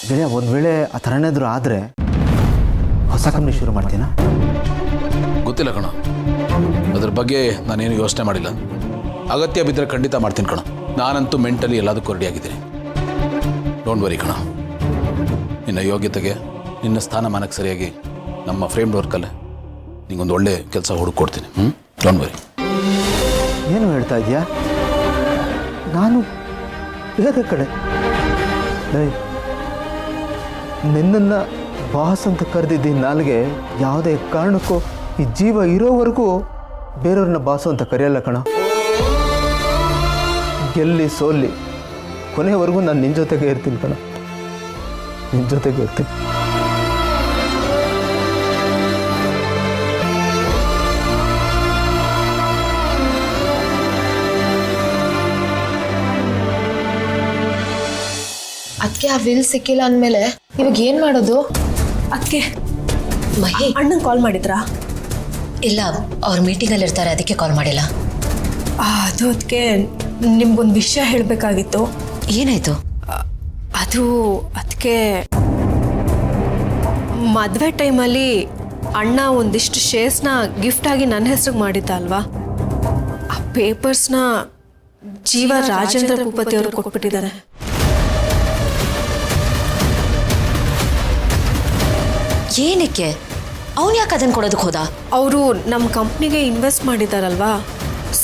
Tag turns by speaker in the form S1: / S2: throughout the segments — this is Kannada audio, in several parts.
S1: ಗೆಳೆಯ ಒಂದು ವೇಳೆ ಆ ಥರನೇದ್ರು ಆದರೆ ಹೊಸ ಕಂಪ್ನಿ ಶುರು ಮಾಡ್ತೀನಾ?
S2: ಗೊತ್ತಿಲ್ಲ ಕಣ, ಅದ್ರ ಬಗ್ಗೆ ನಾನೇನು ಯೋಚನೆ ಮಾಡಿಲ್ಲ. ಅಗತ್ಯ ಬಿದ್ದರೆ ಖಂಡಿತ ಮಾಡ್ತೀನಿ ಕಣ. ನಾನಂತೂ ಮೆಂಟಲಿ ಎಲ್ಲದಕ್ಕೂ ರೆಡಿಯಾಗಿದ್ದೀನಿ. ಡೋಂಟ್ ವರಿ ಕಣ. ನಿನ್ನ ಯೋಗ್ಯತೆಗೆ, ನಿನ್ನ ಸ್ಥಾನಮಾನಕ್ಕೆ ಸರಿಯಾಗಿ ನಮ್ಮ ಫ್ರೇಮ್ಡ್ ವರ್ಕಲ್ಲೇ ನಿಂಗೊಂದು ಒಳ್ಳೆ ಕೆಲಸ ಹುಡುಕೊಡ್ತೀನಿ. Don't worry.
S1: ಏನು ಹೇಳ್ತಾ ಇದೆಯಾ? ನಾನು ಬೇರೆ ಕಡೆ ನಿನ್ನನ್ನು ಬಾಸ್ ಅಂತ ಕರೆದಿದ್ದೀನಿ. ನಾಲ್ಗೆ ಯಾವುದೇ ಕಾರಣಕ್ಕೂ ಈ ಜೀವ ಇರೋವರೆಗೂ ಬೇರೆಯವ್ರನ್ನ ಬಾಸು ಅಂತ ಕರೆಯಲ್ಲ ಕಣ. ಗೆಲ್ಲಿ ಸೋಲ್ಲಿ ಕೊನೆಯವರೆಗೂ ನಾನು ನಿನ್ನ ಜೊತೆಗೆ ಇರ್ತೀನಿ ಕಣ, ನಿನ್ನ ಜೊತೆಗೆ ಇರ್ತೀನಿ.
S3: ಅದಕ್ಕೆ ಆ ವಿಲ್ ಸಿಕ್ಕಿಲ್ಲ ಅಂದಮೇಲೆ ಇವಾಗ ಏನು ಮಾಡೋದು?
S4: ಅದಕ್ಕೆ
S3: ಮಹಿ
S4: ಅಣ್ಣಂಗೆ ಕಾಲ್ ಮಾಡಿದ್ರಾ?
S3: ಇಲ್ಲ, ಅವ್ರು ಮೀಟಿಂಗಲ್ಲಿ ಇರ್ತಾರೆ, ಅದಕ್ಕೆ ಕಾಲ್ ಮಾಡಿಲ್ಲ.
S4: ಅದು ಅದಕ್ಕೆ ನಿಮ್ಗೊಂದು ವಿಷಯ ಹೇಳಬೇಕಾಗಿತ್ತು.
S3: ಏನಾಯ್ತು?
S4: ಅದು ಅದಕ್ಕೆ ಮದುವೆ ಟೈಮಲ್ಲಿ ಅಣ್ಣ ಒಂದಿಷ್ಟು ಶೇರ್ಸ್ನ ಗಿಫ್ಟಾಗಿ ನನ್ನ ಹೆಸ್ರಿಗೆ ಮಾಡಿದ್ದ ಅಲ್ವಾ? ಆ ಪೇಪರ್ಸ್ನ ಜೀವ ರಾಜೇಂದ್ರ ಭೂಪತಿ ಅವರು ಕೊಟ್ಬಿಟ್ಟಿದ್ದಾರೆ.
S3: ಏನಕ್ಕೆ? ಅವನು ಯಾಕೆ ಅದನ್ನು ಕೊಡೋದಕ್ಕೆ ಹೋದ?
S4: ಅವರು ನಮ್ಮ ಕಂಪ್ನಿಗೆ ಇನ್ವೆಸ್ಟ್ ಮಾಡಿದ್ದಾರಲ್ವಾ,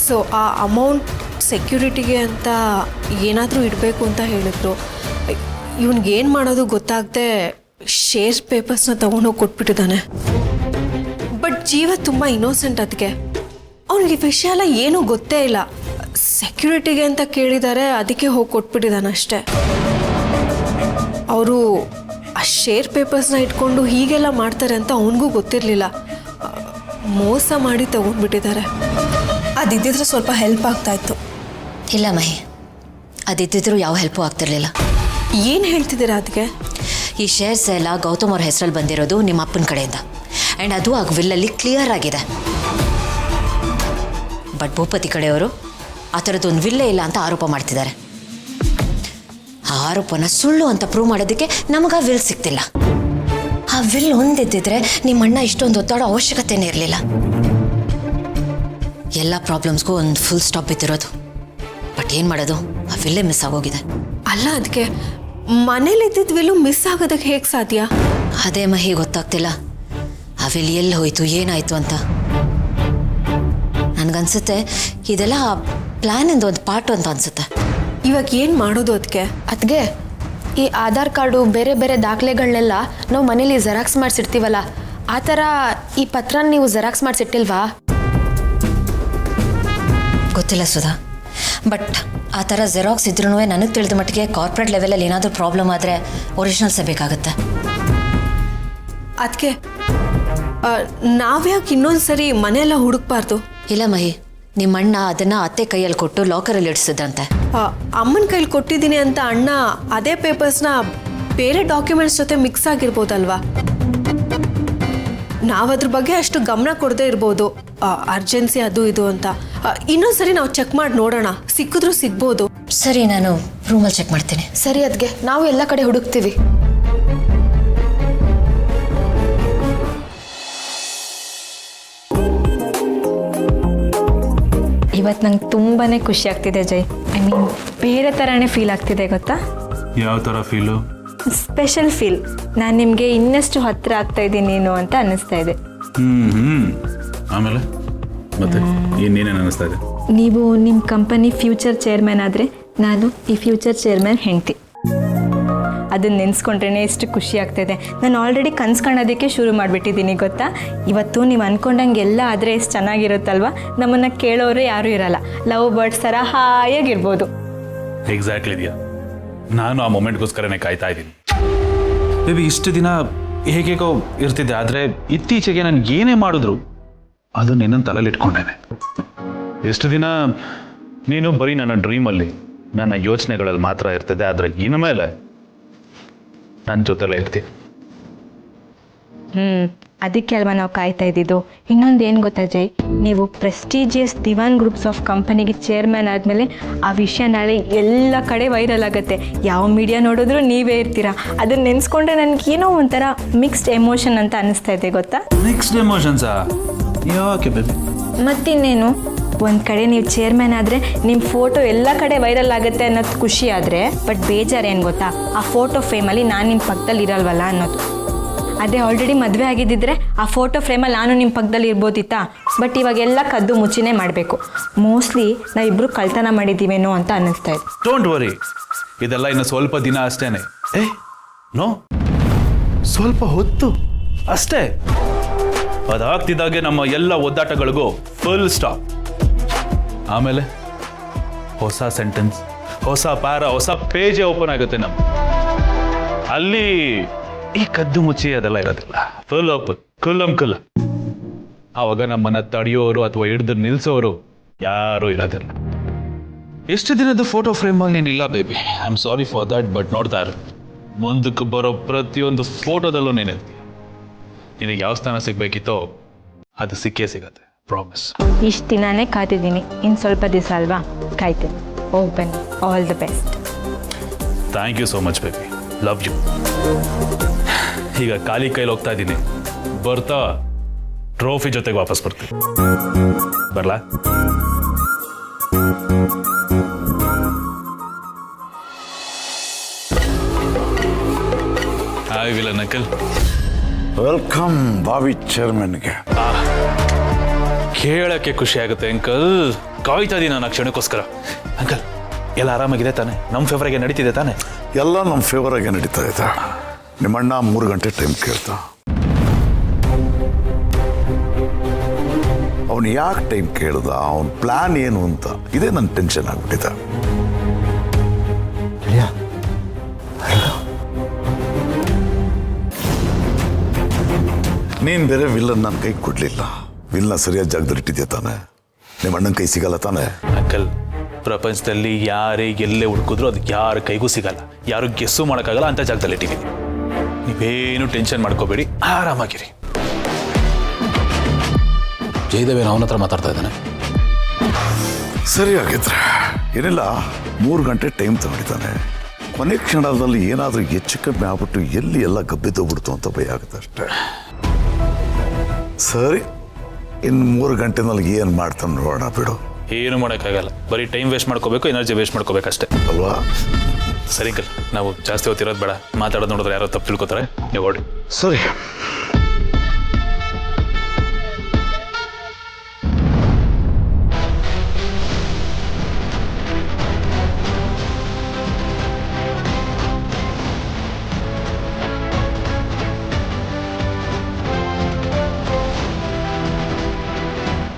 S4: ಸೊ ಆ ಅಮೌಂಟ್ ಸೆಕ್ಯೂರಿಟಿಗೆ ಅಂತ ಏನಾದರೂ ಇಡಬೇಕು ಅಂತ ಹೇಳಿದ್ರು. ಇವನಿಗೇನು ಮಾಡೋದು ಗೊತ್ತಾಗದೆ ಶೇರ್ ಪೇಪರ್ಸ್ನ ತೊಗೊಂಡೋಗಿ ಕೊಟ್ಬಿಟ್ಟಿದ್ದಾನೆ. ಬಟ್ ಜೀವ ತುಂಬ ಇನ್ನೋಸೆಂಟ್. ಅದಕ್ಕೆ ಅವನಿಗೆ ವಿಷಯ ಎಲ್ಲ ಏನೂ ಗೊತ್ತೇ ಇಲ್ಲ. ಸೆಕ್ಯೂರಿಟಿಗೆ ಅಂತ ಕೇಳಿದ್ದಾರೆ, ಅದಕ್ಕೆ ಹೋಗಿ ಕೊಟ್ಬಿಟ್ಟಿದ್ದಾನೆ ಅಷ್ಟೇ. ಅವರು ಆ ಶೇರ್ ಪೇಪರ್ಸ್ನ ಇಟ್ಕೊಂಡು ಹೀಗೆಲ್ಲ ಮಾಡ್ತಾರೆ ಅಂತ ಅವನಿಗೂ ಗೊತ್ತಿರಲಿಲ್ಲ. ಮೋಸ ಮಾಡಿ ತಗೊಂಡ್ಬಿಟ್ಟಿದ್ದಾರೆ. ಅದಿದ್ದಿದ್ರೆ ಸ್ವಲ್ಪ ಹೆಲ್ಪ್ ಆಗ್ತಾಯಿತ್ತು.
S3: ಇಲ್ಲ ಮಹಿ, ಅದಿದ್ದಿದ್ರು ಯಾವ ಹೆಲ್ಪು ಆಗ್ತಿರ್ಲಿಲ್ಲ.
S4: ಏನು ಹೇಳ್ತಿದ್ದೀರಾ? ಅದಕ್ಕೆ
S3: ಈ ಶೇರ್ಸ್ ಎಲ್ಲ ಗೌತಮ್ ಅವ್ರ ಹೆಸರಲ್ಲಿ ಬಂದಿರೋದು ನಿಮ್ಮ ಅಪ್ಪನ ಕಡೆಯಿಂದ, ಆ್ಯಂಡ್ ಅದು ಆ ವಿಲ್ಲಲ್ಲಿ ಕ್ಲಿಯರ್ ಆಗಿದೆ. ಬಟ್ ಭೂಪತಿ ಕಡೆಯವರು ಆ ಥರದ್ದೊಂದು ವಿಲ್ಲೇ ಇಲ್ಲ ಅಂತ ಆರೋಪ ಮಾಡ್ತಿದ್ದಾರೆ. ಆ ಆರೋಪನ ಸುಳ್ಳು ಅಂತ ಪ್ರೂವ್ ಮಾಡೋದಕ್ಕೆ ನಮಗೆ ಆ ವಿಲ್ ಸಿಗ್ತಿಲ್ಲ. ಆ ವಿಲ್ ಒಂದಿದ್ದಿದ್ರೆ ನಿಮ್ಮ ಅಣ್ಣ ಇಷ್ಟೊಂದು ಒತ್ತಡೋ ಅವಶ್ಯಕತೆನೇ ಇರಲಿಲ್ಲ. ಎಲ್ಲ ಪ್ರಾಬ್ಲಮ್ಸ್ಗೂ ಒಂದು ಫುಲ್ ಸ್ಟಾಪ್ ಬಿದ್ದಿರೋದು. ಬಟ್ ಏನು ಮಾಡೋದು, ಆ ವಿಲ್ಲೇ ಮಿಸ್ ಆಗೋಗಿದೆ.
S4: ಅಲ್ಲ, ಅದಕ್ಕೆ ಮನೇಲಿ ಇದ್ದಿದ್ದ ವಿಲ್ಲು ಮಿಸ್ ಆಗೋದಕ್ಕೆ ಹೇಗೆ ಸಾಧ್ಯ?
S3: ಅದೇ ಮಹಿ ಗೊತ್ತಾಗ್ತಿಲ್ಲ. ಆ ವಿಲ್ ಎಲ್ಲಿ ಹೋಯ್ತು, ಏನಾಯ್ತು ಅಂತ. ನನಗನ್ಸುತ್ತೆ ಇದೆಲ್ಲ ಪ್ಲ್ಯಾನಿಂದ ಒಂದು ಪಾರ್ಟ್ ಅಂತ ಅನ್ಸುತ್ತೆ.
S4: ಇವಾಗ ಏನು ಮಾಡೋದು?
S5: ಅದಕ್ಕೆ ಈ ಆಧಾರ್ ಕಾರ್ಡು ಬೇರೆ ಬೇರೆ ದಾಖಲೆಗಳನ್ನೆಲ್ಲ ನಾವು ಮನೇಲಿ ಜೆರಾಕ್ಸ್ ಮಾಡಿಸಿರ್ತೀವಲ್ಲ, ಆ ಥರ ಈ ಪತ್ರನ ನೀವು ಜೆರಾಕ್ಸ್ ಮಾಡಿಸಿಟ್ಟಿಲ್ವಾ?
S3: ಗೊತ್ತಿಲ್ಲ ಸುಧಾ, ಬಟ್ ಆ ಥರ ಜೆರಾಕ್ಸ್ ಇದ್ರೂ ನನಗೆ ತಿಳಿದ ಮಟ್ಟಿಗೆ ಕಾರ್ಪೊರೇಟ್ ಲೆವೆಲಲ್ಲಿ ಏನಾದರೂ ಪ್ರಾಬ್ಲಮ್ ಆದರೆ ಒರಿಜಿನಲ್ಸೇ ಬೇಕಾಗುತ್ತೆ.
S4: ಅದಕ್ಕೆ ನಾವ್ಯಾಕೆ ಇನ್ನೊಂದು ಸರಿ ಮನೆಯೆಲ್ಲ ಹುಡುಕ್ಬಾರ್ದು?
S3: ಇಲ್ಲ ಮಹಿ, ನಿಮ್ಮ ಅಣ್ಣ ಅದನ್ನು ಅತ್ತೆ ಕೈಯಲ್ಲಿ ಕೊಟ್ಟು ಲಾಕರಲ್ಲಿ ಇಡಿಸಿದ್ರಂತೆ.
S4: ಅಮ್ಮನ ಕೈಲಿ ಕೊಟ್ಟಿದ್ದೀನಿ ಅಂತ ಅಣ್ಣ ಅದೇ ಪೇಪರ್ಸ್ನ ಬೇರೆ ಡಾಕ್ಯುಮೆಂಟ್ಸ್ ಜೊತೆ ಮಿಕ್ಸ್ ಆಗಿರ್ಬೋದಲ್ವಾ? ನಾವದ್ರ ಬಗ್ಗೆ ಅಷ್ಟು ಗಮನ ಕೊಡದೇ ಇರ್ಬೋದು, ಅರ್ಜೆನ್ಸಿ ಅದು ಇದು ಅಂತ. ಇನ್ನೊಂದ್ಸರಿ ನಾವು ಚೆಕ್ ಮಾಡಿ ನೋಡೋಣ, ಸಿಕ್ಕಿದ್ರೂ ಸಿಗ್ಬೋದು.
S3: ಸರಿ, ನಾನು ರೂಮಲ್ಲಿ ಚೆಕ್ ಮಾಡ್ತೀನಿ.
S5: ಸರಿ, ಅದಕ್ಕೆ ನಾವು ಎಲ್ಲ ಕಡೆ ಹುಡುಕ್ತೀವಿ.
S6: ಇವತ್ತು ನಂಗೆ ತುಂಬಾ ಖುಷಿ ಆಗ್ತಿದೆ ಜೈ. ಐ ಮೀನ್ ಬೇರೆ ಥರನೇ ಫೀಲ್ ಆಗ್ತಿದೆ ಗೊತ್ತಾ?
S7: ಯಾವ ಥರ ಫೀಲು?
S6: Special feel. ನಾನು ನಿಮಗೆ ಇನ್ನಷ್ಟು ಹತ್ತಿರ ಆಗ್ತಾ ಇದ್ದೀನಿ ನೀನು ಅಂತ ಅನ್ನಿಸ್ತಾ ಇದೆ.
S7: ಆಮೇಲೆ ಮತ್ತೆ ಇನ್ನೇನೇನು ಅನ್ನಿಸ್ತಾ ಇದೆ?
S6: ನೀವು ನಿಮ್ಮ ಕಂಪನಿ ಫ್ಯೂಚರ್ ಚೇರ್ಮನ್ ಆದರೆ ನಾನು ಈ ಫ್ಯೂಚರ್ ಚೇರ್ಮನ್ ಹೆಂಡ್ತಿ. ಅದನ್ನು ನೆನೆಸ್ಕೊಂಡ್ರೆ ಎಷ್ಟು ಖುಷಿ ಆಗ್ತಾಯಿದೆ. ನಾನು ಆಲ್ರೆಡಿ ಕನ್ಸು ಕಾಣೋದಕ್ಕೆ ಶುರು ಮಾಡಿಬಿಟ್ಟಿದ್ದೀನಿ ಗೊತ್ತಾ. ಇವತ್ತು ನೀವು ಅಂದ್ಕೊಂಡಂಗೆ ಎಲ್ಲ ಆದರೆ ಎಷ್ಟು ಚೆನ್ನಾಗಿರುತ್ತಲ್ವ. ನಮ್ಮನ್ನು ಕೇಳೋರು ಯಾರೂ ಇರಲ್ಲ, ಲವ್ ಬರ್ಡ್ಸ್ ಥರ ಹಾಯಾಗಿರ್ಬೋದು.
S7: ಎಕ್ಸಾಕ್ಟ್ಲಿ ಇದೆಯಾ, ನಾನು ಆ ಮೊಮೆಂಟ್ಗೋಸ್ಕರನೇ ಕಾಯ್ತಾ ಇದ್ದೀನಿ. ಬೇಬಿ ಇಷ್ಟು ದಿನ ಹೇಗೇಗೋ ಇರ್ತಿದ್ದೆ, ಆದರೆ ಇತ್ತೀಚೆಗೆ ನಾನು ಏನೇ ಮಾಡಿದ್ರು ಅದು ನಿನ್ನನ್ನು ತಲೆಯಲ್ಲಿ ಇಟ್ಕೊಂಡೇನೆ. ಎಷ್ಟು ದಿನ ನೀನು ಬರೀ ನನ್ನ ಡ್ರೀಮಲ್ಲಿ, ನನ್ನ ಯೋಚನೆಗಳಲ್ಲಿ ಮಾತ್ರ ಇರ್ತಿದ್ದೆ, ಆದರೆ ಇನ್ನು ಮೇಲೆ ನನ್ನ ಜೊತೆಲೇ ಇರ್ತೀನಿ.
S6: ಅದಕ್ಕೆ ಅಲ್ವಾ ನಾವು ಕಾಯ್ತಾ ಇದ್ದಿದ್ದು. ಇನ್ನೊಂದು ಏನು ಗೊತ್ತಾ ಜೈ, ನೀವು ಪ್ರೆಸ್ಟೀಜಿಯಸ್ ದಿವಾನ್ ಗ್ರೂಪ್ಸ್ ಆಫ್ ಕಂಪನಿಗೆ ಚೇರ್ಮನ್ ಆದಮೇಲೆ ಆ ವಿಷಯ ನಾಳೆ ಎಲ್ಲ ಕಡೆ ವೈರಲ್ ಆಗುತ್ತೆ. ಯಾವ ಮೀಡಿಯಾ ನೋಡಿದ್ರೂ ನೀವೇ ಇರ್ತೀರಾ. ಅದನ್ನು ನೆನೆಸ್ಕೊಂಡ್ರೆ ನನಗೇನೋ ಒಂಥರ ಮಿಕ್ಸ್ಡ್ ಎಮೋಷನ್ ಅಂತ ಅನಿಸ್ತಾ ಇದೆ ಗೊತ್ತಾ.
S7: ನೆಕ್ಸ್ಟ್ ಎಮೋಷನ್ಸಾ? ಯಾಕೆ ಬೇಬಿ?
S6: ಮತ್ತಿನ್ನೇನು, ಒಂದು ಕಡೆ ನೀವು ಚೇರ್ಮನ್ ಆದರೆ ನಿಮ್ಮ ಫೋಟೋ ಎಲ್ಲ ಕಡೆ ವೈರಲ್ ಆಗುತ್ತೆ ಅನ್ನೋದು ಖುಷಿ ಆದರೆ, ಬಟ್ ಬೇಜಾರೇನು ಗೊತ್ತಾ, ಆ ಫೋಟೋ ಫ್ರೇಮಲ್ಲಿ ನಾನು ನಿಮ್ಮ ಪಕ್ಕದಲ್ಲಿ ಇರಲ್ವಲ್ಲ ಅನ್ನೋದು. ಅದೇ ಆಲ್ರೆಡಿ ಮದುವೆ ಆಗಿದ್ದಿದ್ರೆ ಆ ಫೋಟೋ ಫ್ರೇಮಲ್ಲಿ ನಾನು ನಿಮ್ಮ ಪಕ್ಕದಲ್ಲಿ ಇರ್ಬೋದಿತ್ತಾ. ಬಟ್ ಇವಾಗೆಲ್ಲ ಕದ್ದು ಮುಚ್ಚಿನೇ ಮಾಡಬೇಕು. ಮೋಸ್ಟ್ಲಿ ನಾವಿಬ್ಬರು ಕಳ್ತನ ಮಾಡಿದ್ದೀವೇನೋ ಅಂತ ಅನ್ನಿಸ್ತಾ ಇದೆ.
S7: ಡೋಂಟ್ ವರಿ, ಇದೆಲ್ಲ ಇನ್ನು ಸ್ವಲ್ಪ ದಿನ ಅಷ್ಟೇನೆ. ನೋ, ಸ್ವಲ್ಪ ಹೊತ್ತು ಅಷ್ಟೇ. ಅದಾಗ್ತಿದ್ದಾಗೆ ನಮ್ಮ ಎಲ್ಲ ಒದ್ದಾಟಗಳಿಗೂ ಫುಲ್ ಸ್ಟಾಪ್. ಆಮೇಲೆ ಹೊಸ ಸೆಂಟೆನ್ಸ್, ಹೊಸ ಪ್ಯಾರ, ಹೊಸ ಪೇಜೇ ಓಪನ್ ಆಗುತ್ತೆ ನಮ್ಮ. ಅಲ್ಲಿ ಈ ಕದ್ದು ಮುಚ್ಚಿ ಅದೆಲ್ಲ ಇರೋದಿಲ್ಲ. ಫುಲ್ ಓಪನ್, ಕುಲ್ಲ. ಆವಾಗ ನಮ್ಮನ್ನ ತಡೆಯೋರು ಅಥವಾ ಹಿಡಿದು ನಿಲ್ಸೋರು ಯಾರೂ ಇರೋದಿಲ್ಲ. ಎಷ್ಟು ದಿನದ ಫೋಟೋ ಫ್ರೇಮಲ್ಲಿ ನೀನಿಲ್ಲ baby. I am sorry for that. But ನೋಡ್ತಾ ಇರು, ಮುಂದಕ್ಕೆ ಬರೋ ಪ್ರತಿಯೊಂದು ಫೋಟೋದಲ್ಲೂ ನೀನಿರ್ತೀಯ. ನಿನಗೆ ಯಾವ ಸ್ಥಾನ ಸಿಗ್ಬೇಕಿತ್ತೋ ಅದು ಸಿಕ್ಕೇ ಸಿಗತ್ತೆ, ಪ್ರಾಮಿಸ್.
S6: ಇಷ್ಟು ದಿನನೇ ಕಾಯ್ತಿದ್ದೀನಿ, ಇನ್ನು ಸ್ವಲ್ಪ ದಿವಸ ಅಲ್ವಾ, ಕಾಯ್ತೀನಿ. ಹೋಗಿ ಬನ್ನಿ. All the best.
S7: Thank you so much baby, love you. ಈಗ ಖಾಲಿ ಕೈಲಿ ಹೋಗ್ತಾ ಇದ್ದೀನಿ. ಬರ್ತಾ ಟ್ರೋಫಿ ಜೊತೆಗೆ ವಾಪಸ್ ಬರ್ತೀನಿ. ಬರ್ಲಾ? Hi villain uncle.
S8: ವೆಲ್ಕಮ್ ಬಾವಿ ಚೇರ್ಮನ್ಗೆ.
S7: ಕೇಳಕ್ಕೆ ಖುಷಿ ಆಗುತ್ತೆ ಅಂಕಲ್. ಕಾಯ್ತಾ ಇದ್ದೀನಿ ನಾನು ಆ ಕ್ಷಣಕ್ಕೋಸ್ಕರ. ಅಂಕಲ್, ಎಲ್ಲ ಆರಾಮಾಗಿದೆ ತಾನೆ? ನಮ್ಮ ಫೇವರಾಗೆ ನಡೀತಿದೆ ತಾನೆ?
S8: ಎಲ್ಲ ನಮ್ಮ ಫೇವರಾಗೆ ನಡೀತಾ ಇದೆ. ನಿಮ್ಮಣ್ಣ 3 ಗಂಟೆ ಟೈಮ್ ಕೇಳ್ತಾ. ಅವನು ಯಾಕೆ ಟೈಮ್ ಕೇಳ್ದ, ಅವನ ಪ್ಲಾನ್ ಏನು ಅಂತ, ಇದೇ ನನ್ನ ಟೆನ್ಷನ್ ಆಗ್ಬಿಟ್ಟಿದೆ. ನೀನ್ ಬೇರೆ ವಿಲ್ಲನ್ ನನ್ನ ಕೈ ಕೊಡ್ಲಿಲ್ಲ. ವಿಲ್ನ ಸರಿಯಾದ ಜಾಗದಲ್ಲಿ ಇಟ್ಟಿದ್ಯಾ ತಾನೆ? ನಿಮ್ಮ ಅಣ್ಣನ ಕೈ ಸಿಗಲ್ಲ ತಾನೆ?
S7: ಅಂಕಲ್, ಪ್ರಪಂಚದಲ್ಲಿ ಯಾರೇ ಎಲ್ಲೇ ಹುಡುಕಿದ್ರು ಅದು ಯಾರ ಕೈಗೂ ಸಿಗಲ್ಲ, ಯಾರು ಗೆಸ್ಸು ಮಾಡೋಕ್ಕಾಗಲ್ಲ ಅಂತ ಜಾಗದಲ್ಲಿ ಇಟ್ಟಿದ್ದೀನಿ. ನೀವೇನು ಟೆನ್ಷನ್ ಮಾಡ್ಕೋಬೇಡಿ, ಆರಾಮಾಗಿರಿ.
S2: ಜಯದೇವೇನು ಅವನ ಹತ್ರ ಮಾತಾಡ್ತಾ ಇದ್ದಾನೆ?
S8: ಸರಿ ಆಗಿದ್ರೆ ಏನಿಲ್ಲ, 3 ಗಂಟೆ ಟೈಮ್ ತಗೊಂಡಿದ್ದಾನೆ. ಕೊನೆ ಕ್ಷಣದಲ್ಲಿ ಏನಾದರೂ ಹೆಚ್ಚು ಕಮ್ಮಿ ಆಗ್ಬಿಟ್ಟು ಎಲ್ಲಿ ಎಲ್ಲ ಗಬ್ಬಿದ್ದೋಗ್ಬಿಡ್ತು ಅಂತ ಭಯ ಆಗುತ್ತೆ ಅಷ್ಟೇ. ಸರಿ, ಇನ್ನು 3 ಗಂಟೆನಲ್ಲಿ ಏನು ಮಾಡ್ತಾನೆ ನೋಡೋಣ ಬಿಡು.
S7: ಏನು ಮಾಡೋಕ್ಕಾಗಲ್ಲ, ಬರೀ ಟೈಮ್ ವೇಸ್ಟ್ ಮಾಡ್ಕೋಬೇಕು, ಎನರ್ಜಿ ವೇಸ್ಟ್ ಮಾಡ್ಕೋಬೇಕಷ್ಟೇ
S8: ಅಲ್ವಾ?
S7: ಸರಿ ಅಂಕಲ್, ನಾವು ಜಾಸ್ತಿ ಹೊತ್ತಿರೋದು ಬೇಡ. ಮಾತಾಡೋದು ನೋಡಿದ್ರೆ ಯಾರೋ ತಪ್ಪು ತಿಳ್ಕೊತಾರೆ. ನೀವು ಓಡಿ.
S8: ಸರಿ.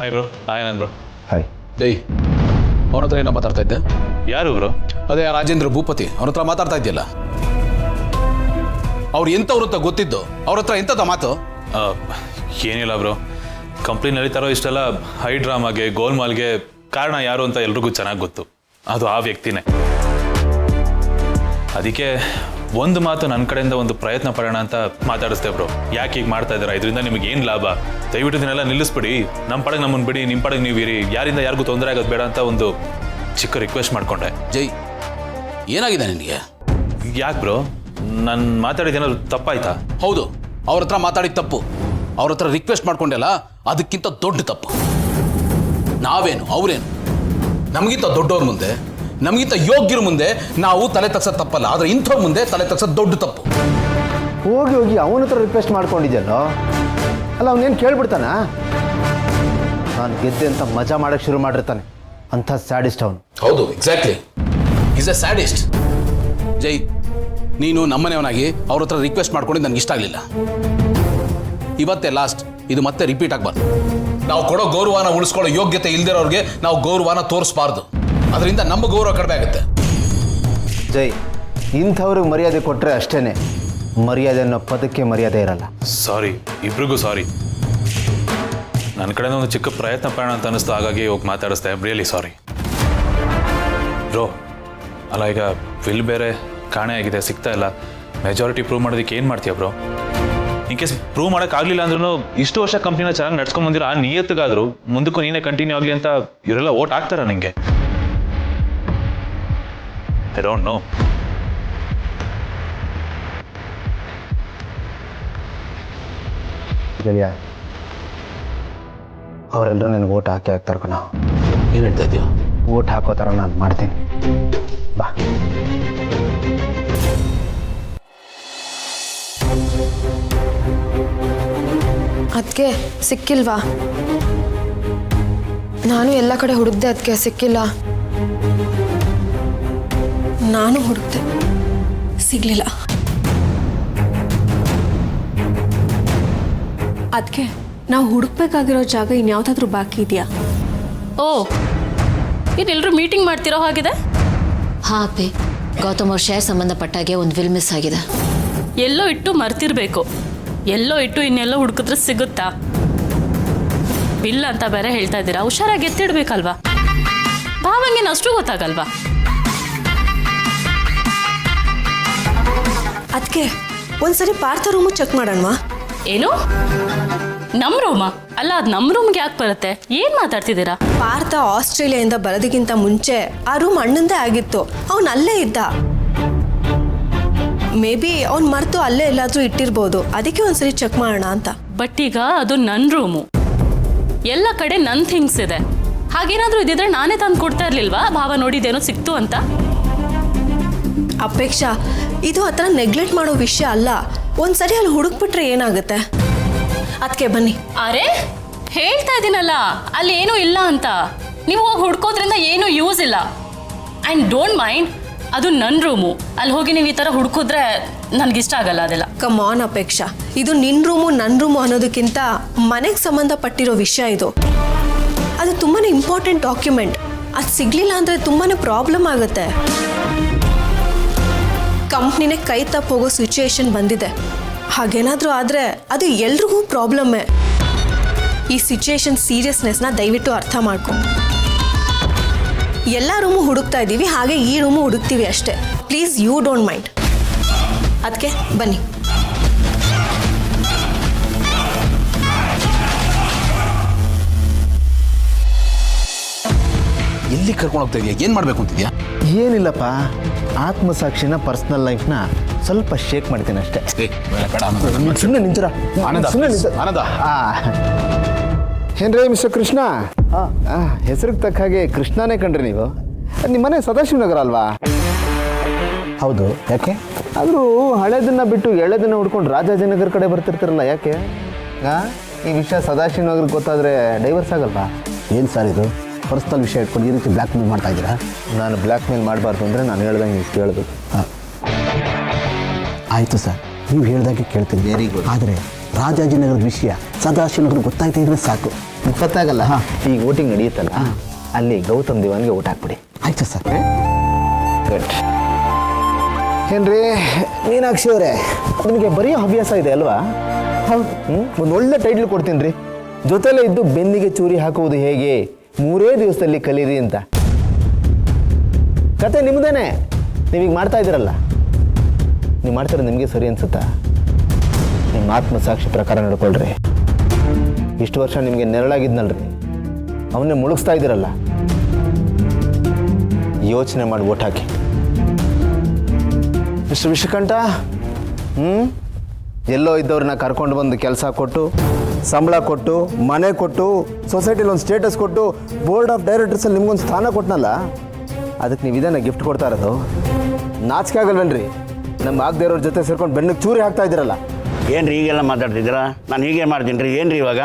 S7: Hi bro. ಹಾಯ್ ನಾನು ಬ್ರೋ.
S1: ಹಾಯ್.
S2: ಜೈ, ಅವನ ಹತ್ರ ಏನೋ ಮಾತಾಡ್ತಾ ಇದ್ದೆ?
S7: ಯಾರು ಬ್ರೋ?
S2: ಅದೇ ರಾಜೇಂದ್ರ ಭೂಪತಿ, ಅವನ ಹತ್ರ ಮಾತಾಡ್ತಾ ಇದೆಯಲ್ಲ. ಅವ್ರು ಎಂಥವ್ರು ಅಂತ ಗೊತ್ತಿದ್ದು, ಅವ್ರ ಹತ್ರ ಎಂಥದ ಮಾತು?
S7: ಏನಿಲ್ಲ ಬ್ರೋ, ಕಂಪ್ನಿ ನಡೀತಾರೋ ಇಷ್ಟೆಲ್ಲ ಹೈ ಡ್ರಾಮಾಗೆ, ಗೋಲ್ಮಾಲ್ಗೆ ಕಾರಣ ಯಾರು ಅಂತ ಎಲ್ರಿಗೂ ಚೆನ್ನಾಗಿ ಗೊತ್ತು. ಅದು ಆ ವ್ಯಕ್ತಿನೇ. ಅದಕ್ಕೆ ಒಂದು ಮಾತು ನನ್ನ ಕಡೆಯಿಂದ ಒಂದು ಪ್ರಯತ್ನ ಪಡೋಣ ಅಂತ ಮಾತಾಡಿಸ್ತೇವೆ ಬ್ರೋ. ಯಾಕೆ ಹೀಗೆ ಮಾಡ್ತಾ ಇದ್ದೀರಾ? ಇದರಿಂದ ನಿಮಗೆ ಏನು ಲಾಭ? ದಯವಿಟ್ಟು ಇದನ್ನೆಲ್ಲ ನಿಲ್ಲಿಸ್ಬಿಡಿ. ನಮ್ಮ ಪಡೆಗೆ ನಮ್ಮನ್ನು ಬಿಡಿ, ನಿಮ್ಮ ಪಡೆಗೆ ನೀವು ಇರಿ. ಯಾರಿಂದ ಯಾರಿಗೂ ತೊಂದರೆ ಆಗೋದು ಬೇಡ ಅಂತ ಒಂದು ಚಿಕ್ಕ ರಿಕ್ವೆಸ್ಟ್ ಮಾಡ್ಕೊಂಡೆ.
S2: ಜೈ, ಏನಾಗಿದೆ ನಿನಗೆ?
S7: ಯಾಕೆ ಬ್ರೋ, ನಾನು ಮಾತಾಡಿದ್ದೇನಾದ್ರು ತಪ್ಪಾಯ್ತಾ?
S2: ಹೌದು, ಅವ್ರ ಹತ್ರ ಮಾತಾಡಿದ ತಪ್ಪು. ಅವ್ರ ಹತ್ರ ರಿಕ್ವೆಸ್ಟ್ ಮಾಡ್ಕೊಂಡೆಲ್ಲ, ಅದಕ್ಕಿಂತ ದೊಡ್ಡ ತಪ್ಪು. ನಾವೇನು ಅವರೇನು? ನಮಗಿಂತ ದೊಡ್ಡವ್ರ ಮುಂದೆ, ನಮಗಿಂತ ಯೋಗ್ಯರ ಮುಂದೆ ನಾವು ತಲೆ ತಗ್ಸೋದು ತಪ್ಪಲ್ಲ, ಆದರೆ ಇಂಥವ್ರ ಮುಂದೆ ತಲೆ ತಗ್ಸೋದು ದೊಡ್ಡ ತಪ್ಪು.
S1: ಹೋಗಿ ಅವನ ಹತ್ರ ರಿಕ್ವೆಸ್ಟ್ ಮಾಡ್ಕೊಂಡಿದ್ಯಲ್ಲೋ, ಅಲ್ಲ ಅವನೇನು ಕೇಳ್ಬಿಡ್ತಾನ? ನಾನು ಗೆದ್ದೆ ಅಂತ ಮಜಾ ಮಾಡೋಕ್ಕೆ ಶುರು ಮಾಡಿರ್ತಾನೆ. ಅಂಥ ಸ್ಯಾಡಿಸ್ಟ್ ಅವನು.
S2: ಹೌದು, ಎಕ್ಸಾಕ್ಟ್ಲಿ, ಈಸ್ ಎ ಸ್ಯಾಡಿಸ್ಟ್. ಜೈ, ನೀನು ನಮ್ಮನೆಯವನಾಗಿ ಅವ್ರ ಹತ್ರ ರಿಕ್ವೆಸ್ಟ್ ಮಾಡ್ಕೊಂಡಿದ್ದು ನನಗೆ ಇಷ್ಟ ಆಗಲಿಲ್ಲ. ಇವತ್ತೇ ಲಾಸ್ಟ್, ಇದು ಮತ್ತೆ ರಿಪೀಟ್ ಆಗಬಾರ್ದು. ನಾವು ಕೊಡೋ ಗೌರವನ ಉಳಿಸ್ಕೊಳ್ಳೋ ಯೋಗ್ಯತೆ ಇಲ್ದಿರೋರಿಗೆ ನಾವು ಗೌರವನ ತೋರಿಸ್ಬಾರ್ದು. ಅದರಿಂದ ನಮ್ಮ ಗೌರವ ಕಡಿಮೆ ಆಗುತ್ತೆ.
S1: ಜೈ, ಇಂಥವ್ರಿಗೆ ಮರ್ಯಾದೆ ಕೊಟ್ಟರೆ ಅಷ್ಟೇ. ಮರ್ಯಾದೆ ಅನ್ನೋ ಪದಕ್ಕೆ ಮರ್ಯಾದೆ ಇರಲ್ಲ.
S7: ಸಾರಿ, ಇಬ್ರಿಗೂ ಸಾರಿ. ನನ್ನ ಕಡೆಯಿಂದ ಒಂದು ಚಿಕ್ಕ ಪ್ರಯತ್ನ ಪಡೋಣ ಅಂತ ಅನ್ನಿಸ್ತು, ಹಾಗಾಗಿ ಹೋಗಿ ಮಾತಾಡಿಸ್ದೆ. I am really sorry bro. ಅಲ್ಲ, ಈಗ ವಿಲ್ ಬೇರೆ ಕಾಣೆ ಆಗಿದೆ, ಸಿಗ್ತಾ ಇಲ್ಲ. ಮೆಜಾರಿಟಿ ಪ್ರೂವ್ ಮಾಡೋದಕ್ಕೆ ಏನು ಮಾಡ್ತೀಯ ಬ್ರೋ? ಇನ್ ಕೇಸ್ ಪ್ರೂವ್ ಮಾಡೋಕ್ಕಾಗಲಿಲ್ಲ ಅಂದ್ರೂ ಇಷ್ಟು ವರ್ಷ ಕಂಪ್ನಿನ ಚೆನ್ನಾಗಿ ನಡ್ಸ್ಕೊಂಡ್ ಬಂದಿರೋ ಆ ನಿಯತ್ತಿಗಾದ್ರು ಮುಂದಕ್ಕೂ ನೀನೇ ಕಂಟಿನ್ಯೂ ಆಗಲಿ ಅಂತ ಇವರೆಲ್ಲ ಓಟ್ ಹಾಕ್ತಾರ ನಿಂಗೆ? I don't know.
S1: ಗೆಳೆಯ, ಅವರೆಲ್ಲರೂ ನನಗೆ ಓಟ್ ಹಾಕಿ ಹಾಕ್ತಾರೆ ಕಣ.
S2: ಏನು ಹೇಳ್ತಾ ಇದೆಯಾ?
S1: ಓಟ್ ಹಾಕೋ ಥರ ನಾನು ಮಾಡ್ತೀನಿ. ಬಾ.
S5: ಅದಕ್ಕೆ ಸಿಕ್ಕಿಲ್ವಾ? ನಾನು ಎಲ್ಲ ಕಡೆ ಹುಡುಕ್ದೆ, ಅದಕ್ಕೆ ಸಿಕ್ಕಿಲ್ಲ.
S4: ನಾನು ಹುಡುಕ್ತೆ, ಸಿಗಲಿಲ್ಲ. ಅದಕ್ಕೆ ನಾವು ಹುಡುಕ್ಬೇಕಾಗಿರೋ ಜಾಗ ಇನ್ಯಾವುದಾದ್ರೂ ಬಾಕಿ ಇದೆಯಾ?
S9: ಓ, ಇದೆಲ್ಲರೂ ಮೀಟಿಂಗ್ ಮಾಡ್ತಿರೋ ಹಾಗಿದೆ.
S3: ಹಾಂ ಅಪ್ಪಿ, ಗೌತಮ್ ಅವ್ರ ಶೇರ್ ಸಂಬಂಧಪಟ್ಟಾಗೆ ಒಂದು ವಿಲ್ ಮಿಸ್ ಆಗಿದೆ.
S9: ಎಲ್ಲೋ ಇಟ್ಟು ಮರ್ತಿರ್ಬೇಕು. ಎಲ್ಲೋ ಇಟ್ಟು ಇನ್ನೆಲ್ಲೋ ಹುಡುಕಿದ್ರೆ ಸಿಗುತ್ತಾ? ಬಿಲ್ ಅಂತ ಬೇರೆ ಹೇಳ್ತಾ ಇದ್ದೀರಾ, ಹುಷಾರಾಗಿ ಎತ್ತಿಡ್ಬೇಕಲ್ವಾ? ಭಾವಂಗೇನು ಅಷ್ಟು ಗೊತ್ತಾಗಲ್ವಾ?
S4: ಅದಕ್ಕೆ ಒಂದ್ಸರಿ ಪಾರ್ಥ ರೂಮು ಚೆಕ್ ಮಾಡೋಣವಾ?
S9: ಏನು, ನಮ್ಮ ರೂಮಾ? ಅಲ್ಲ, ಅದು ನಮ್ಮ ರೂಮ್ಗೆ ಯಾಕೆ ಬರುತ್ತೆ? ಏನು ಮಾತಾಡ್ತಿದ್ದೀರಾ?
S4: ಪಾರ್ಥ ಆಸ್ಟ್ರೇಲಿಯಾದಿಂದ ಬರೋದಕ್ಕಿಂತ ಮುಂಚೆ ಆ ರೂಮ್ ಅಣ್ಣಂದೇ ಆಗಿತ್ತು. ಅವನು ಅಲ್ಲೇ ಇದ್ದ. ಮೇ ಬಿ ಅವ್ನು ಮರೆತು ಅಲ್ಲೇ ಎಲ್ಲಾದರೂ ಇಟ್ಟಿರ್ಬೋದು. ಅದಕ್ಕೆ ಒಂದ್ಸರಿ ಚೆಕ್ ಮಾಡೋಣ ಅಂತ.
S9: ಬಟ್ ಈಗ ಅದು ನನ್ನ ರೂಮು, ಎಲ್ಲ ಕಡೆ ನನ್ನ ಥಿಂಗ್ಸ್ ಇದೆ. ಹಾಗೇನಾದರೂ ಇದ್ದಿದ್ರೆ ನಾನೇ ತಂದು ಕೊಡ್ತಾ ಇರ್ಲಿಲ್ವಾ? ಭಾವ ನೋಡಿದೇನೋ ಸಿಕ್ತು ಅಂತ.
S4: ಅಪೇಕ್ಷಾ, ಇದು ಆ ಥರ ನೆಗ್ಲೆಕ್ಟ್ ಮಾಡೋ ವಿಷಯ ಅಲ್ಲ. ಒಂದ್ಸರಿ ಅಲ್ಲಿ ಹುಡುಕ್ಬಿಟ್ರೆ ಏನಾಗುತ್ತೆ? ಅದಕ್ಕೆ ಬನ್ನಿ.
S9: ಅರೆ, ಹೇಳ್ತಾ ಇದ್ದೀನಲ್ಲ, ಅಲ್ಲಿ ಏನೂ ಇಲ್ಲ ಅಂತ. ನೀವು ಹೋಗಿ ಹುಡ್ಕೋದ್ರಿಂದ ಏನೂ ಯೂಸ್ ಇಲ್ಲ. ಆ್ಯಂಡ್ ಡೋಂಟ್ ಮೈಂಡ್, ಅದು ನನ್ನ ರೂಮು. ಅಲ್ಲಿ ಹೋಗಿ ನೀವು ಈ ಥರ ಹುಡ್ಕಿದ್ರೆ ನನಗಿಷ್ಟ ಆಗಲ್ಲ ಅದೆಲ್ಲ.
S4: ಕಮ್ ಆನ್ ಅಪೇಕ್ಷಾ, ಇದು ನಿನ್ನ ರೂಮು ನನ್ನ ರೂಮು ಅನ್ನೋದಕ್ಕಿಂತ ಮನೆಗೆ ಸಂಬಂಧಪಟ್ಟಿರೋ ವಿಷಯ ಇದು. ಅದು ತುಂಬಾ ಇಂಪಾರ್ಟೆಂಟ್ ಡಾಕ್ಯುಮೆಂಟ್. ಅದು ಸಿಗಲಿಲ್ಲ ಅಂದರೆ ತುಂಬಾ ಪ್ರಾಬ್ಲಮ್ ಆಗುತ್ತೆ. ಕಂಪ್ನಿನೇ ಕೈ ತಪ್ಪು ಹೋಗೋ ಸಿಚುಯೇಷನ್ ಬಂದಿದೆ. ಹಾಗೇನಾದರೂ ಆದರೆ ಅದು ಎಲ್ರಿಗೂ ಪ್ರಾಬ್ಲಮ್ಮೇ. ಈ ಸಿಚುಯೇಷನ್ ಸೀರಿಯಸ್ನೆಸ್ನ ದಯವಿಟ್ಟು ಅರ್ಥ ಮಾಡ್ಕೊ. ಎಲ್ಲ ರೂಮು ಹುಡುಕ್ತಾ ಇದ್ದೀವಿ, ಹಾಗೆ ಈ ರೂಮು ಹುಡುಕ್ತೀವಿ ಅಷ್ಟೇ. Please you don't mind. ಅದಕ್ಕೆ ಬನ್ನಿ.
S2: ಎಲ್ಲಿ ಕರ್ಕೊಂಡು ಹೋಗ್ತಾ ಇದೆಯಾ? ಏನು ಮಾಡಬೇಕು ಅಂತಿದ್ಯಾ?
S1: ಏನಿಲ್ಲಪ್ಪ, ಆತ್ಮಸಾಕ್ಷಿನ ಪರ್ಸ್ನಲ್ ಲೈಫ್ನ ಸ್ವಲ್ಪ ಶೇಕ್ ಮಾಡ್ತೀನಿ ಅಷ್ಟೇ. ಸುಮ್ಮನೆ ನಿಂತರ
S2: ಆನಂದ,
S1: ಏನ್ರಿ ಮಿಸ್ಟರ್ ಕೃಷ್ಣ? ಹೆಸರಿಗೆ ತಕ್ಕ ಹಾಗೆ ಕೃಷ್ಣನೇ ಕಂಡ್ರಿ ನೀವು. ನಿಮ್ಮ ಮನೆ ಸದಾಶಿವನಗರ ಅಲ್ವಾ? ಹೌದು. ಯಾಕೆ? ಆದರೂ ಹಳೇದನ್ನ ಬಿಟ್ಟು ಎಳೆದನ್ನ ಹುಡ್ಕೊಂಡು ರಾಜಾಜಿನಗರ ಕಡೆ ಬರ್ತಿರ್ತಾರಲ್ಲ, ಯಾಕೆ? ಈ ವಿಷಯ ಸದಾಶಿವನಗರಕ್ಕೆ ಗೊತ್ತಾದರೆ ಡೈವರ್ಸ್ ಆಗಲ್ವಾ? ಏನು ಸರ್ ಇದು? ಪರ್ಸ್ನಲ್ ವಿಷಯ ಇಟ್ಕೊಂಡು ಈ ರೀತಿ ಬ್ಲ್ಯಾಕ್ ಮೇಲ್ ಮಾಡ್ತಾ ಇದ್ದೀರಾ? ನಾನು ಬ್ಲ್ಯಾಕ್ ಮೇಲ್ ಮಾಡಬಾರ್ದು ಅಂದರೆ ನಾನು ಹೇಳ್ದಂಗೆ ನೀವು ಕೇಳಬೇಕು.
S10: ಆಯಿತು ಸರ್, ನೀವು ಹೇಳ್ದಾಗೆ ಕೇಳ್ತೀನಿ. Very good. ಆದರೆ ರಾಜಾಜಿನಗರದ ವಿಷಯ ಸದಾಶಿವನಗರ ಗೊತ್ತಾಯ್ತಾ ಇದ್ರೆ ಸಾಕು.
S1: ಗೊತ್ತಾಗಲ್ಲ. ಈಗ ವೋಟಿಂಗ್ ನಡೆಯುತ್ತಲ್ಲ, ಅಲ್ಲಿ ಗೌತಮ್ ದಿವಾನ್ಗೆ ಓಟ್ ಹಾಕ್ಬಿಡಿ.
S10: ಆಯಿತು ಸರ್.
S1: ಗುಡ್. ಏನ್ರಿ ಮೀನಾಕ್ಷಿ ಅವರೇ, ನಿಮಗೆ ಬರೆಯೋ ಹವ್ಯಾಸ ಇದೆ ಅಲ್ವಾ? ಹೌದು. ಒಂದು ಒಳ್ಳೆ ಟೈಟ್ಲ್ ಕೊಡ್ತೀನಿ ರೀ, ಜೊತೆಲೇ ಇದ್ದು ಬೆನ್ನಿಗೆ ಚೂರಿ ಹಾಕುವುದು ಹೇಗೆ, 3 ದಿವಸದಲ್ಲಿ ಕಲೀರಿ ಅಂತ. ಕತೆ ನಿಮ್ಮದೇನೆ, ನೀವೀಗ ಮಾಡ್ತಾ ಇದ್ದೀರಲ್ಲ. ನೀವು ಮಾಡ್ತಾರೆ ನಿಮಗೆ ಸರಿ ಅನ್ಸುತ್ತಾ? ನಿಮ್ಮ ಆತ್ಮಸಾಕ್ಷಿ ಪ್ರಕಾರ ನಡ್ಕೊಳ್ರಿ. ಇಷ್ಟು ವರ್ಷ ನಿಮಗೆ ನೆರಳಾಗಿದ್ನಲ್ರಿ, ಅವನ್ನೇ ಮುಳುಗಿಸ್ತಾ ಇದ್ದೀರಲ್ಲ. ಯೋಚನೆ ಮಾಡಿ ಓಟ್ ಹಾಕಿ. ಮಿಸ್ಟರ್ ವಿಶ್ವಕಂಠ, ಎಲ್ಲೋ ಇದ್ದವ್ರನ್ನ ಕರ್ಕೊಂಡು ಬಂದು ಕೆಲಸ ಕೊಟ್ಟು, ಸಂಬಳ ಕೊಟ್ಟು, ಮನೆ ಕೊಟ್ಟು, ಸೊಸೈಟಿಲಿ ಒಂದು ಸ್ಟೇಟಸ್ ಕೊಟ್ಟು, ಬೋರ್ಡ್ ಆಫ್ ಡೈರೆಕ್ಟರ್ಸಲ್ಲಿ ನಿಮ್ಗೊಂದು ಸ್ಥಾನ ಕೊಟ್ಟನಲ್ಲ, ಅದಕ್ಕೆ ನೀವು ಇದನ್ನು ಗಿಫ್ಟ್ ಕೊಡ್ತಾ ಇರೋದು ನಾಚಿಕೆ ಆಗಲ್ವೇನ್ರಿ? ನಮ್ಮ ಆಗದೆ ಇರೋರ ಜೊತೆ ಸೇರ್ಕೊಂಡು ಬೆನ್ನಿಗೆ ಚೂರಿ ಹಾಕ್ತಾ ಇದ್ದೀರಲ್ಲ.
S11: ಏನು ರೀ ಹೀಗೆಲ್ಲ ಮಾತಾಡ್ತಿದ್ದೀರಾ? ನಾನು ಹೀಗೆ ಮಾಡ್ತೀನಿ ರೀ. ಏನು ರೀ ಇವಾಗ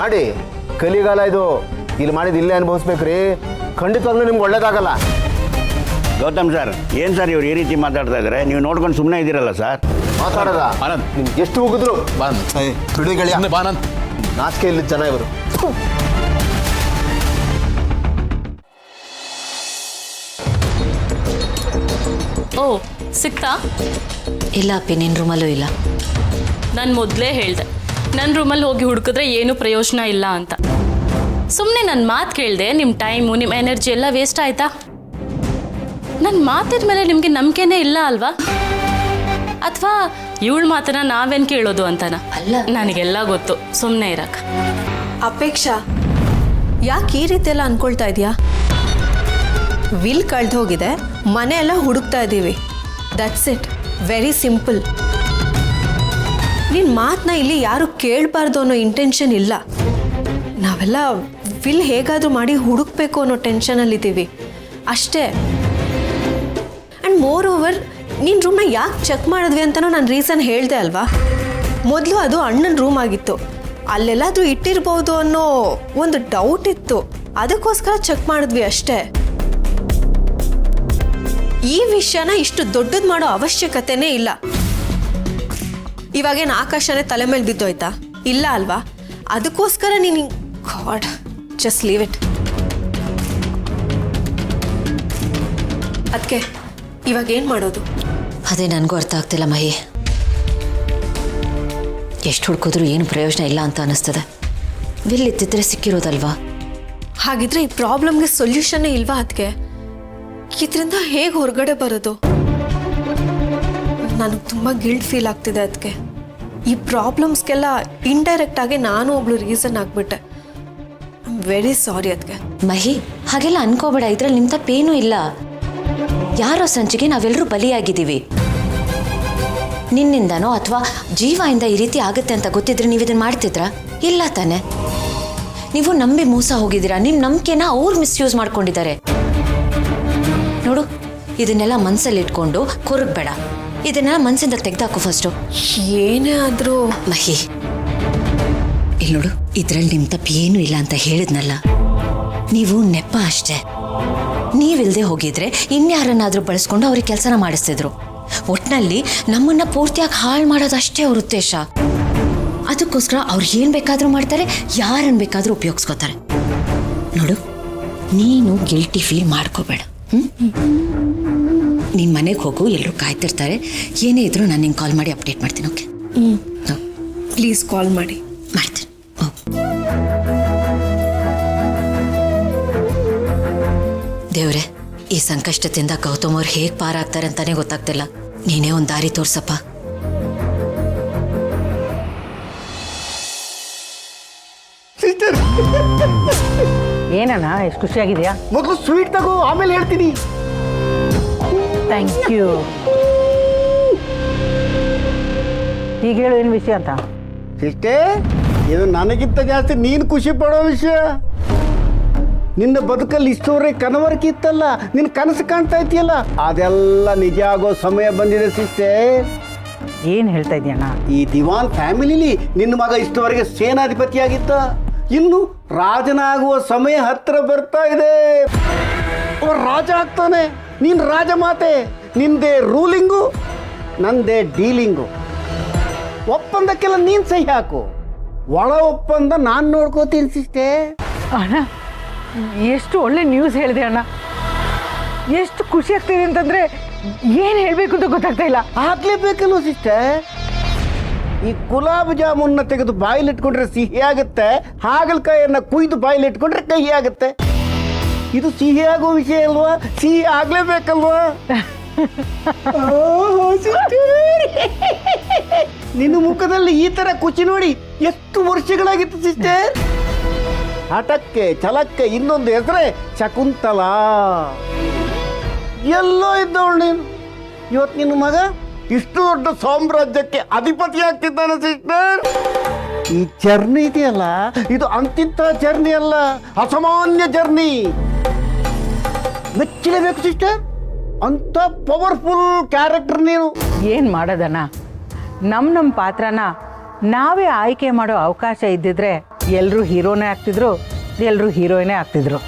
S1: ಮಾಡಿ? ಕಲಿಗಾಲ ಇದು, ಇಲ್ಲಿ ಮಾಡಿದ್ದು ಇಲ್ಲೇ ಅನುಭವಿಸ್ಬೇಕು ರೀ. ಖಂಡಿತವಾಗ್ಲೂ ನಿಮ್ಗೆ ಒಳ್ಳೇದಾಗಲ್ಲ.
S11: ಗೌತಮ್ ಸರ್, ಏನು ಸರ್ ಇವ್ರು ಈ ರೀತಿ ಮಾತಾಡ್ತಾ ಇದ್ದಾರೆ? ನೀವು ನೋಡ್ಕೊಂಡು ಸುಮ್ಮನೆ ಇದ್ದೀರಲ್ಲ ಸರ್.
S1: ಮಾತಾಡೋದ
S2: ಆನಂದ್,
S1: ನಿಮ್ಗೆ ಎಷ್ಟು ಹೋಗಿದ್ರು
S2: ತುಡಿಗಳಿ ಬಾನಂದ್,
S1: ನಾಚಿಕೆ ಇಲ್ಲಿ ಜನ ಇವರು.
S9: ಓ, ಸಿಕ್ತಾ?
S3: ಇಲ್ಲ ಅಪ್ಪಿ, ನಿನ್ನ ರೂಮಲ್ಲೂ ಇಲ್ಲ.
S9: ನಾನು ಮೊದಲೇ ಹೇಳಿದೆ, ನನ್ನ ರೂಮಲ್ಲಿ ಹೋಗಿ ಹುಡುಕಿದ್ರೆ ಏನೂ ಪ್ರಯೋಜನ ಇಲ್ಲ ಅಂತ. ಸುಮ್ಮನೆ ನನ್ನ ಮಾತು ಕೇಳಿದೆ, ನಿಮ್ಮ ಟೈಮು, ನಿಮ್ಮ ಎನರ್ಜಿ ಎಲ್ಲ ವೇಸ್ಟ್ ಆಯಿತಾ? ನನ್ನ ಮಾತಿದ ಮೇಲೆ ನಿಮಗೆ ನಂಬಿಕೆನೇ ಇಲ್ಲ ಅಲ್ವಾ? ಅಥವಾ ಇವಳ ಮಾತನ್ನ ನಾವೇನು ಕೇಳೋದು ಅಂತನ
S3: ಅಲ್ಲ.
S9: ನನಗೆಲ್ಲ ಗೊತ್ತು, ಸುಮ್ಮನೆ ಇರಕ್ಕ.
S4: ಅಪೇಕ್ಷಾ, ಯಾಕೆ ಈ ರೀತಿ ಎಲ್ಲ ಅನ್ಕೊಳ್ತಾ ಇದೆಯಾ? ವಿಲ್ ಕಳ್ದು ಹೋಗಿದೆ, ಮನೆ ಎಲ್ಲ ಹುಡುಕ್ತಾ ಇದ್ದೀವಿ. That's it, very simple. ನಿನ್ನ ಮಾತನ್ನ ಇಲ್ಲಿ ಯಾರು ಕೇಳಬಾರ್ದು ಅನ್ನೋ ಇಂಟೆನ್ಷನ್ ಇಲ್ಲ. ನಾವೆಲ್ಲ ವಿಲ್ ಹೇಗಾದರೂ ಮಾಡಿ ಹುಡುಕ್ಬೇಕು ಅನ್ನೋ ಟೆನ್ಷನಲ್ಲಿದ್ದೀವಿ ಅಷ್ಟೇ. ಆ್ಯಂಡ್ ಮೋರ್ ಓವರ್, ನಿನ್ನ ರೂಮ್ನ ಯಾಕೆ ಚೆಕ್ ಮಾಡಿದ್ವಿ ಅಂತಲೂ ನಾನು ರೀಸನ್ ಹೇಳಿದೆ ಅಲ್ವಾ? ಮೊದಲು ಅದು ಅಣ್ಣನ ರೂಮ್ ಆಗಿತ್ತು, ಅಲ್ಲೆಲ್ಲಾದರೂ ಇಟ್ಟಿರ್ಬೋದು ಅನ್ನೋ ಒಂದು ಡೌಟ್ ಇತ್ತು, ಅದಕ್ಕೋಸ್ಕರ ಚೆಕ್ ಮಾಡಿದ್ವಿ ಅಷ್ಟೇ. ಈ ವಿಷಯನ ಇಷ್ಟು ದೊಡ್ಡದು ಮಾಡೋ ಅವಶ್ಯಕತೆನೇ ಇಲ್ಲ. ಇವಾಗೇನು ಆಕಾಶನೇ ತಲೆ ಮೇಲೆ ಬಿದ್ದೋಯ್ತಾ? ಇಲ್ಲ ಅಲ್ವಾ? ಅದಕ್ಕೋಸ್ಕರ ನೀನು ಗಾಡ್ ಜಸ್ಟ್ ಲೀವ್ ಇಟ್. ಅದಕ್ಕೆ ಇವಾಗ ಏನು ಮಾಡೋದು?
S3: ಅದೇ ನನಗೂ ಅರ್ಥ ಆಗ್ತಿಲ್ಲ ಮಹಿ. ಎಷ್ಟು ಹುಡ್ಕಿದ್ರು ಏನು ಪ್ರಯೋಜನ ಇಲ್ಲ ಅಂತ ಅನ್ನಿಸ್ತದೆ. ವಿಲ್ ಇತ್ತಿದ್ರೆ ಸಿಕ್ಕಿರೋದಲ್ವಾ?
S4: ಹಾಗಿದ್ರೆ ಈ ಪ್ರಾಬ್ಲಮ್ಗೆ ಸೊಲ್ಯೂಷನ್ನೇ ಇಲ್ವಾ? ಅದಕ್ಕೆ ಇದರಿಂದ ಹೇಗೆ ಹೊರಗಡೆ ಬರೋದು? ನನಗೆ ತುಂಬ ಗಿಲ್ಟ್ ಫೀಲ್ ಆಗ್ತಿದೆ. ಅದಕ್ಕೆ ಈ ಪ್ರಾಬ್ಲಮ್ಸ್ಗೆಲ್ಲ ಇಂಡೈರೆಕ್ಟ್ ಆಗಿ ನಾನು ಒಬ್ಳು ರೀಸನ್ ಆಗಿಬಿಟ್ಟೆ. I am very sorry. ಅದಕ್ಕೆ
S3: ಮಹಿ, ಹಾಗೆಲ್ಲ ಅನ್ಕೋಬೇಡ. ಇದ್ರಲ್ಲಿ ನಿಮ್ಮ ತಪ್ಪೇನೂ ಇಲ್ಲ. ಯಾರೋ ಸಂಚಿಗೆ ನಾವೆಲ್ಲರೂ ಬಲಿಯಾಗಿದ್ದೀವಿ. ನಿನ್ನಿಂದನೋ ಅಥವಾ ಜೀವದಿಂದ ಈ ರೀತಿ ಆಗುತ್ತೆ ಅಂತ ಗೊತ್ತಿದ್ರೆ ನೀವು ಇದನ್ನು ಮಾಡ್ತಿದ್ರಾ? ಇಲ್ಲ ತಾನೆ. ನೀವು ನಂಬಿ ಮೋಸ ಹೋಗಿದ್ದೀರಾ. ನಿಮ್ಮ ನಂಬಿಕೆನ ಅವ್ರು ಮಿಸ್ಯೂಸ್ ಮಾಡ್ಕೊಂಡಿದ್ದಾರೆ. ನೋಡು, ಇದನ್ನೆಲ್ಲ ಮನಸ್ಸಲ್ಲಿ ಇಟ್ಕೊಂಡು ಕೊರಗಬೇಡ. ಇದನ್ನೆಲ್ಲ ಮನಸ್ಸಿಂದ ತೆಗೆದಾಕು ಫಸ್ಟು.
S4: ಏನೇ ಆದರೂ
S3: ಮಹಿ, ಇಲ್ಲಿ ನೋಡು, ಇದರಲ್ಲಿ ನಿಮ್ಮ ತಪ್ಪು ಏನೂ ಇಲ್ಲ ಅಂತ ಹೇಳಿದ್ನಲ್ಲ. ನೀವು ನೆಪ ಅಷ್ಟೇ. ನೀವಿಲ್ಲದೆ ಹೋಗಿದ್ರೆ ಇನ್ಯಾರನ್ನಾದರೂ ಬಳಸ್ಕೊಂಡು ಅವ್ರಿಗೆ ಕೆಲಸನ ಮಾಡಿಸ್ತಿದ್ರು. ಒಟ್ಟಿನಲ್ಲಿ ನಮ್ಮನ್ನು ಪೂರ್ತಿಯಾಗಿ ಹಾಳು ಮಾಡೋದಷ್ಟೇ ಅವ್ರ ಉದ್ದೇಶ. ಅದಕ್ಕೋಸ್ಕರ ಅವ್ರು ಏನು ಬೇಕಾದರೂ ಮಾಡ್ತಾರೆ, ಯಾರನ್ನು ಬೇಕಾದರೂ ಉಪಯೋಗಿಸ್ಕೋತಾರೆ. ನೋಡು, ನೀನು ಗಿಲ್ಟಿ ಫೀಲ್ ಮಾಡ್ಕೋಬೇಡ. ನೀನು ಮನೆಗೆ ಹೋಗು, ಎಲ್ಲರೂ ಕಾಯ್ತಿರ್ತಾರೆ. ಏನೇ ಇದ್ರೂ ನಾನು ನಿಂಗೆ ಕಾಲ್ ಮಾಡಿ ಅಪ್ಡೇಟ್ ಮಾಡ್ತೀನಿ. ಓಕೆ?
S4: ಪ್ಲೀಸ್ ಕಾಲ್ ಮಾಡಿ.
S3: ಮಾಡ್ತೀನಿ. ದೇವ್ರೆ, ಈ ಸಂಕಷ್ಟದಿಂದ ಗೌತಮ್ ಅವ್ರು ಹೇಗೆ ಪಾರಾಗ್ತಾರೆ ಅಂತಾನೆ ಗೊತ್ತಾಗ್ತಿಲ್ಲ. ನೀನೇ ಒಂದು ದಾರಿ ತೋರ್ಸಪ್ಪ.
S1: ಸಿಸ್ಟರ್,
S10: ಏನಣ್ಣ ಎಷ್ಟು ಖುಷಿಯಾಗಿದೆಯಾ?
S1: ಮೊದಲು ಸ್ವೀಟ್ ತಗೋ, ಆಮೇಲೆ ಹೇಳ್ತೀನಿ.
S10: Thank you. ಈಗ ಹೇಳು ಏನು ವಿಷಯ ಅಂತ.
S1: ಸಿಸ್ಟರ್, ಇದು ನನಗಿಂತ ಜಾಸ್ತಿ ನೀನು ಖುಷಿ ಪಡೋ ವಿಷಯ. ನಿನ್ನ ಬದುಕಲ್ಲಿ ಇಷ್ಟೋವರೆಗೆ ಕನವರಿಕೆ ಇತ್ತಲ್ಲ, ನಿನ್ನ ಕನಸು ಕಾಣ್ತಾ ಇದೆಯಲ್ಲ, ಅದೆಲ್ಲ ನಿಜ ಆಗೋ ಸಮಯ ಬಂದಿದೆ ಸಿಸ್ಟರ್.
S10: ಏನು ಹೇಳ್ತಾ ಇದೆಯಣ್ಣ?
S1: ಈ ದಿವಾನ್ ಫ್ಯಾಮಿಲಿಲಿ ನಿನ್ನ ಮಗ ಇಷ್ಟವರೆಗೆ ಸೇನಾಧಿಪತಿಯಾಗಿತ್ತ, ಇನ್ನು ರಾಜನಾಗುವ ಸಮಯ ಹತ್ತಿರ ಬರ್ತಾ ಇದೆ. ಅವ ರಾಜ ಆಗ್ತಾನೆ. ನೀನು ರಾಜಮಾತೆ. ನಿಂದೇ ರೂಲಿಂಗು, ನಂದೇ ಡೀಲಿಂಗು. ಒಪ್ಪಂದಕ್ಕೆಲ್ಲ ನೀನು ಸಹಿ ಹಾಕು, ಒಳ ಒಪ್ಪಂದ ನಾನು ನೋಡ್ಕೋತೀನಿ ಸಿಸ್ಟರ್.
S10: ಅಣ್ಣ, ಎಷ್ಟು ಒಳ್ಳೆ ನ್ಯೂಸ್ ಹೇಳಿದೆ ಅಣ್ಣ. ಎಷ್ಟು ಖುಷಿ ಆಗ್ತಿದೆ ಅಂತಂದರೆ ಏನು ಹೇಳಬೇಕು ಅಂತ ಗೊತ್ತಾಗ್ತಾ ಇಲ್ಲ.
S1: ಆಗ್ಲೇಬೇಕಲ್ವ ಸಿಸ್ಟರ್? ಈ ಗುಲಾಬ್ ಜಾಮೂನ್ನ ತೆಗೆದು ಬಾಯಿಲಿಟ್ಕೊಂಡ್ರೆ ಸಿಹಿ ಆಗುತ್ತೆ, ಹಾಗಲಕಾಯಿಯನ್ನು ಕುಯ್ದು ಬಾಯಿಲಿಟ್ಕೊಂಡ್ರೆ ಕಹಿ ಆಗುತ್ತೆ. ಇದು ಸಿಹಿ ಆಗೋ ವಿಷಯ ಅಲ್ವಾ? ಸಿಹಿ ಆಗ್ಲೇಬೇಕಲ್ವಾ? ನಿನ್ನ ಮುಖದಲ್ಲಿ ಈ ತರ ಖುಷಿ ನೋಡಿ ಎಷ್ಟು ವರ್ಷಗಳಾಗಿತ್ತು ಸಿಸ್ಟರ್. ಹಠಕ್ಕೆ ಛಲಕ್ಕೆ ಇನ್ನೊಂದು ಹೆಸರೇ ಶಕುಂತಲಾ. ಎಲ್ಲೋ ಇದ್ದವಳು ನೀನು. ಇವತ್ತು ನಿನ್ನ ಮಗ ಇಷ್ಟು ದೊಡ್ಡ ಸಾಮ್ರಾಜ್ಯಕ್ಕೆ ಅಧಿಪತಿ ಆಗ್ತಿದ್ದಾನೆ ಸಿಸ್ಟರ್. ಈ ಜರ್ನಿ ಇದೆಯಲ್ಲ, ಇದು ಅಂತಿಂತ ಜರ್ನಿ ಅಲ್ಲ, ಅಸಾಮಾನ್ಯ ಜರ್ನಿ. ಮೆಚ್ಚಲೇಬೇಕು ಸಿಸ್ಟರ್. ಅಂತ ಪವರ್ಫುಲ್ ಕ್ಯಾರೆಕ್ಟರ್ ನೀನು.
S10: ಏನು ಮಾಡೋದಣ್ಣ, ನಮ್ಮ ಪಾತ್ರನ ನಾವೇ ಆಯ್ಕೆ ಮಾಡೋ ಅವಕಾಶ ಇದ್ದಿದ್ರೆ ಎಲ್ಲರೂ ಹೀರೋನೇ ಆಗ್ತಿದ್ರು, ಎಲ್ಲರೂ ಹೀರೋಯಿನೇ ಆಗ್ತಿದ್ರು.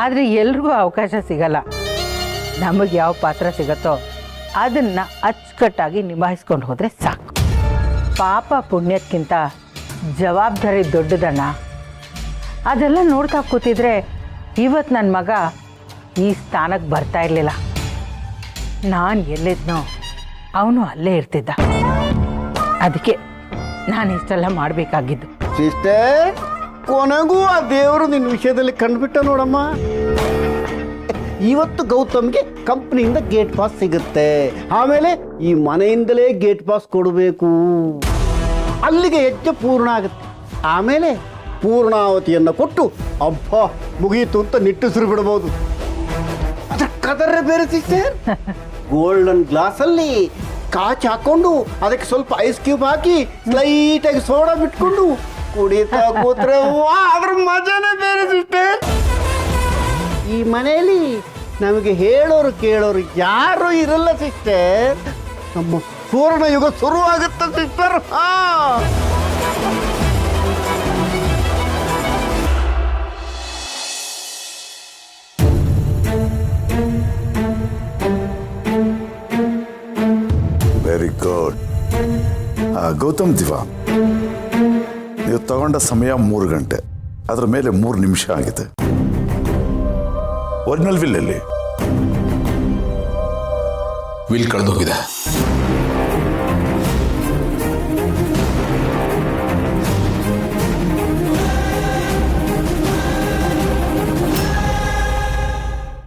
S10: ಆದರೆ ಎಲ್ರಿಗೂ ಅವಕಾಶ ಸಿಗಲ್ಲ. ನಮಗೆ ಯಾವ ಪಾತ್ರ ಸಿಗತ್ತೋ ಅದನ್ನು ಅಚ್ಚುಕಟ್ಟಾಗಿ ನಿಭಾಯಿಸ್ಕೊಂಡು ಹೋದರೆ ಸಾಕು. ಪಾಪ ಪುಣ್ಯಕ್ಕಿಂತ ಜವಾಬ್ದಾರಿ ದೊಡ್ಡದಣ್ಣ. ಅದೆಲ್ಲ ನೋಡ್ತಾ ಕೂತಿದ್ರೆ ಇವತ್ತು ನನ್ನ ಮಗ ಈ ಸ್ಥಾನಕ್ಕೆ ಬರ್ತಾ ಇರಲಿಲ್ಲ. ನಾನು ಎಲ್ಲಿದ್ನೋ ಅವನು ಅಲ್ಲೇ ಇರ್ತಿದ್ದ. ಅದಕ್ಕೆ ನಾನು ಇಷ್ಟೆಲ್ಲ ಮಾಡಬೇಕಾಗಿದ್ದು.
S1: ಸಿಸ್ಟರ್, ಕೊನೆಗೂ ಆ ದೇವರು ನಿನ್ನ ವಿಷಯದಲ್ಲಿ ಕಂಡುಬಿಟ್ಟ ನೋಡಮ್ಮ.
S12: ಇವತ್ತು ಗೌತಮ್ಗೆ ಕಂಪ್ನಿಯಿಂದ ಗೇಟ್ ಪಾಸ್ ಸಿಗುತ್ತೆ. ಆಮೇಲೆ ಈ ಮನೆಯಿಂದಲೇ ಗೇಟ್ ಪಾಸ್ ಕೊಡಬೇಕು. ಅಲ್ಲಿಗೆ ಹೆಜ್ಜೆ ಪೂರ್ಣ ಆಗುತ್ತೆ. ಆಮೇಲೆ ಪೂರ್ಣಾವತಿಯನ್ನು ಕೊಟ್ಟು ಅಬ್ಬ ಮುಗಿಯಿತು ಅಂತ ನಿಟ್ಟುಸಿರು ಬಿಡ್ಬೋದು. ಅದ್ರ ಕದರೇ ಬೇರೆ ಸಿಸ್ಟರ್. ಗೋಲ್ಡನ್ ಗ್ಲಾಸಲ್ಲಿ ಕಾಚ್ ಹಾಕೊಂಡು ಅದಕ್ಕೆ ಸ್ವಲ್ಪ ಐಸ್ ಕ್ಯೂಬ್ ಹಾಕಿ ಲೈಟಾಗಿ ಸೋಡಾ ಬಿಟ್ಕೊಂಡು ಕುಡಿತಾ ಕೂತ್ರೆ ಅದ್ರ ಮಜಾನೇ ಬೇರೆ ಸಿಸ್ಟರ್. ಈ ಮನೆಯಲ್ಲಿ ನಮಗೆ ಹೇಳೋರು ಕೇಳೋರು ಯಾರು ಇರಲ್ಲ ಸಿಸ್ಟರ್. ನಮ್ಮ ಸುವರ್ಣ ಯುಗ ಶುರುವಾಗುತ್ತೆ ಸಿಸ್ಟರ್.
S8: Very good. ಗೌತಮ್ ದಿವಾ, ನೀವು ತಗೊಂಡ ಸಮಯ 3 ಗಂಟೆ, ಅದರ ಮೇಲೆ 3 ನಿಮಿಷ ಆಗಿದೆ. ಒರಿಜಿನಲ್ ವಿಲ್ ಎಲ್ಲಿ?
S2: ವಿಲ್ ಕಳೆದೋಗಿದೆ.